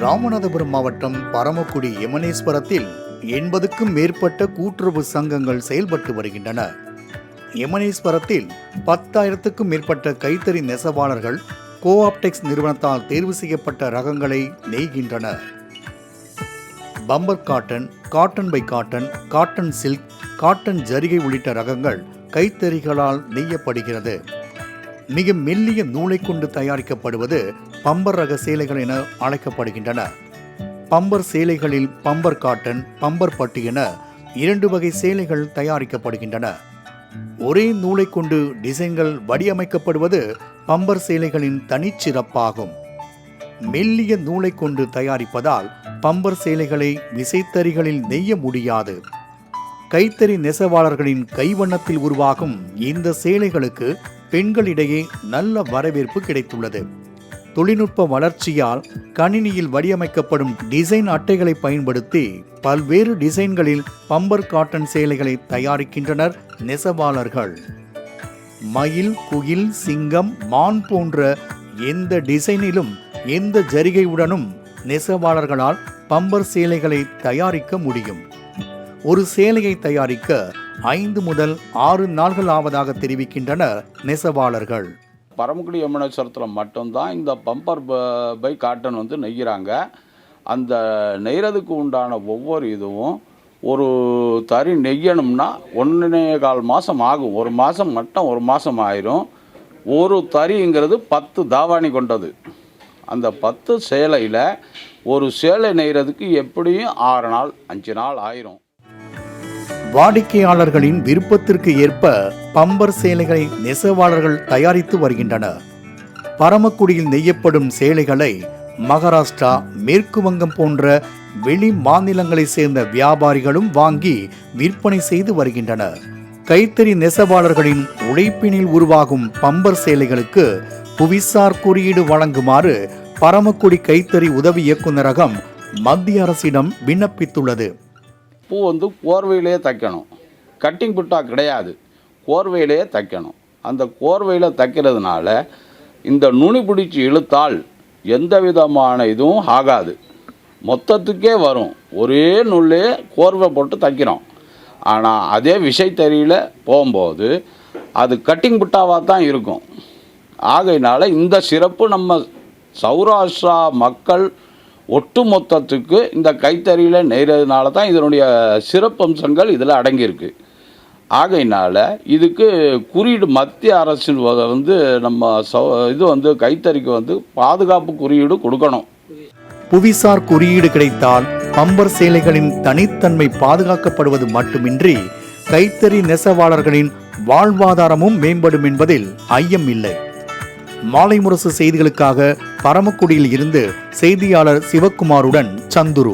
ராமநாதபுரம் மாவட்டம் பரமக்குடி எமனேஸ்வரத்தில் 80க்கும் மேற்பட்ட கூட்டுறவு சங்கங்கள் செயல்பட்டு வருகின்றன. எமனேஸ்வரத்தில் 10,000க்கும் மேற்பட்ட கைத்தறி நெசவாளர்கள் கோஆப்டெக்ஸ் நிறுவனத்தால் தேர்வு செய்யப்பட்ட ரகங்களை நெய்கின்றனர். Bumper cotton, cotton by cotton, cotton silk, cotton ஜரிகை உள்ளிட்ட ரகங்கள் கைத்தறிகளால் நெய்யப்படுகிறது. மிக மெல்லிய நூலை கொண்டு தயாரிக்கப்படுவது பம்பர் ரக சேலைகள் என அழைக்கப்படுகின்றன. பம்பர் சேலைகளில் பம்பர் காட்டன், பம்பர் பட்டு என 2 வகை சேலைகள் தயாரிக்கப்படுகின்றன. ஒரே நூலை கொண்டு டிசைன்கள் வடிவமைக்கப்படுவது பம்பர் சேலைகளின் தனிச்சிறப்பாகும். மெல்லிய நூலை கொண்டு தயாரிப்பதால் பம்பர் சேலைகளை விசைத்தறிகளில் நெய்ய முடியாது. கைத்தறி நெசவாளர்களின் கைவண்ணத்தில் உருவாகும் இந்த சேலைகளுக்கு பெண்களிடையே நல்ல வரவேற்பு கிடைத்துள்ளது. தொழில்நுட்ப வளர்ச்சியால் கணினியில் வடிவமைக்கப்படும் டிசைன் அட்டைகளை பயன்படுத்தி பல்வேறு டிசைன்களில் பம்பர் காட்டன் சேலைகளை தயாரிக்கின்றனர் நெசவாளர்கள். மயில், குயில், சிங்கம், மான் போன்ற எந்த டிசைனிலும் எந்த ஜரிகையுடனும் நெசவாளர்களால் பம்பர் சேலைகளை தயாரிக்க முடியும். ஒரு சேலையை தயாரிக்க 5 முதல் 6 நாட்கள் ஆவதாக தெரிவிக்கின்றனர் நெசவாளர்கள். பரமக்குடி எமனேஸ்வரத்தில் மட்டும்தான் இந்த பம்பர் பை காட்டன் நெய்கிறாங்க. அந்த நெய்கிறதுக்கு உண்டான ஒவ்வொரு இதுவும் ஒரு தறி நெய்யணும்னா 1.25 மாதம் ஆகும். 1 மாதம் மட்டும் 1 மாதம் ஆயிரும். ஒரு தறிங்கிறது 10 தாவாணி கொண்டது. அந்த 10 சேலையில் ஒரு சேலை நெய்கிறதுக்கு எப்படியும் 6 நாள் 5 நாள் ஆயிரும். வாடிக்கையாளர்களின் விருப்பத்திற்கு ஏற்ப பம்பர் சேலைகளை நெசவாளர்கள் தயாரித்து வருகின்றனர். பரமக்குடியில் நெய்யப்படும் சேலைகளை மகாராஷ்டிரா, மேற்கு வங்கம் போன்ற வெளி மாநிலங்களை சேர்ந்த வியாபாரிகளும் வாங்கி விற்பனை செய்து வருகின்றனர். கைத்தறி நெசவாளர்களின் உழைப்பினில் உருவாகும் பம்பர் சேலைகளுக்கு புவிசார் குறியீடு வழங்குமாறு பரமக்குடி கைத்தறி உதவி இயக்குநரகம் மத்திய அரசிடம் விண்ணப்பித்துள்ளது. பூ கோர்வையிலேயே தைக்கணும். கட்டிங் புட்டா கிடையாது, கோர்வையிலேயே தைக்கணும். அந்த கோர்வையில் தைக்கிறதுனால இந்த நுனி பிடிச்சி இழுத்தால் எந்த விதமான இதுவும் ஆகாது, மொத்தத்துக்கே வரும். ஒரே நூல்லே கோர்வை போட்டு தைக்கிறோம். ஆனால் அதே விசைத்தறியில் போகும்போது அது கட்டிங் புட்டாவாக தான் இருக்கும். ஆகையினால இந்த சிறப்பு நம்ம சௌராஷ்டிரா மக்கள் ஒட்டு மொத்தத்துக்கு இந்த கைத்தறியில் நெய்கிறதுனால தான் இதனுடைய சிறப்பம்சங்கள் இதில் அடங்கியிருக்கு. ஆகையினால இதுக்கு குறியீடு மத்திய அரசு நம்ம இது கைத்தறிக்கு பாதுகாப்பு குறியீடு கொடுக்கணும். புவிசார் குறியீடு கிடைத்தால் பம்பர் சேலைகளின் தனித்தன்மை பாதுகாக்கப்படுவது மட்டுமின்றி கைத்தறி நெசவாளர்களின் வாழ்வாதாரமும் மேம்படும் என்பதில் ஐயம் இல்லை. மாலை முரசு செய்திகளுக்காக பரமக்குடியில் இருந்து செய்தியாளர் சிவக்குமாருடன் சந்துரு.